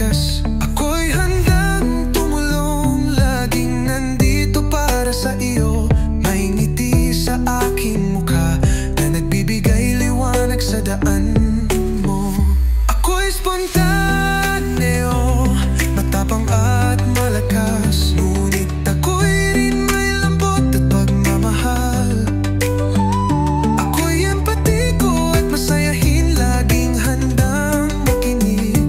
oras. Ako'y handang tumulong, laging nandito para sa iyo. May ngiti sa aking mukha na nagbibigay liwanag sa daan mo. Ako'y spontaneo, matapang at malakas, ngunit ako'y rin may lambot at pagmamahal. Ako'y empatiko at masayahin, laging handang makinig.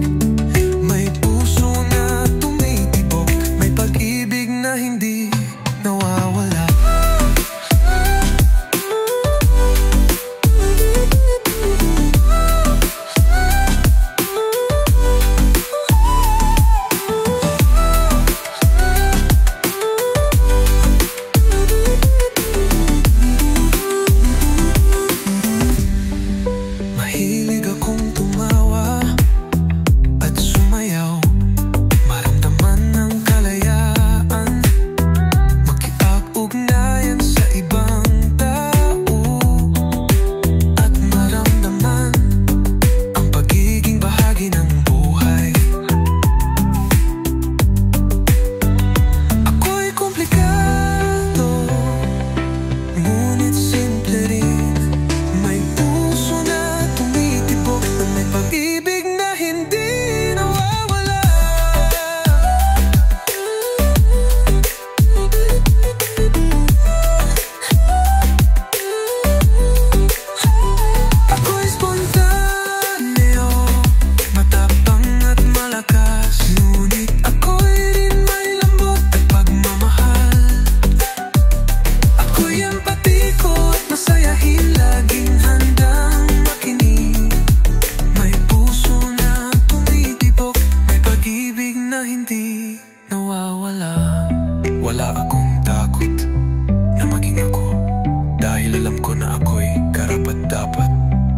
May puso na tumitibok, may pag-ibig na hindi nawawala. Mahilig akong tumawa at sumayaw, maramdaman ng kalayaan, makipag-ugnayan sa ibang tao, at maramdaman ang pagiging bahagi ng buhay. Ako'y komplikado, ngunit simple rin. May puso na tumitibok, na may pag-ibig na hindi nawawala. Ako'y spontaneo, matapang at malakas, ngunit ako'y rin may lambot at pagmamahal. Ako'y empatiko at masayahin, laging handang makinig. May puso na tumitibok, may pag-ibig na hindi nawawala. Wala akong takot na maging ako, dahil alam ko na ako'y karapat-dapat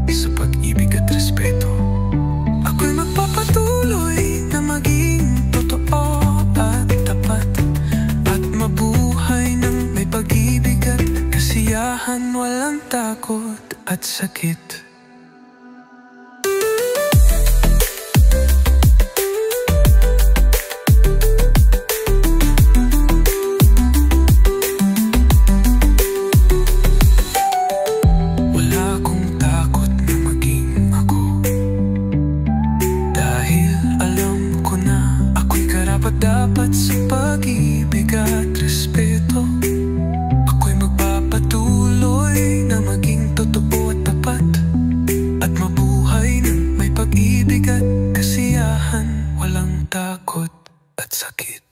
sa pag-ibig at respeto. Ako'y magpapatuloy na maging totoo at tapat, at mabuhay ng may pag-ibig at kasiyahan, walang takot at sakit. Wala akong takot na maging ako, dahil alam ko na ako'y karapat-dapat sa pag-ibig at respeto. Ako'y magpapatuloy na maging totoo at tapat, at mabuhay ng may pag-ibig at kasiyahan, walang takot at sakit.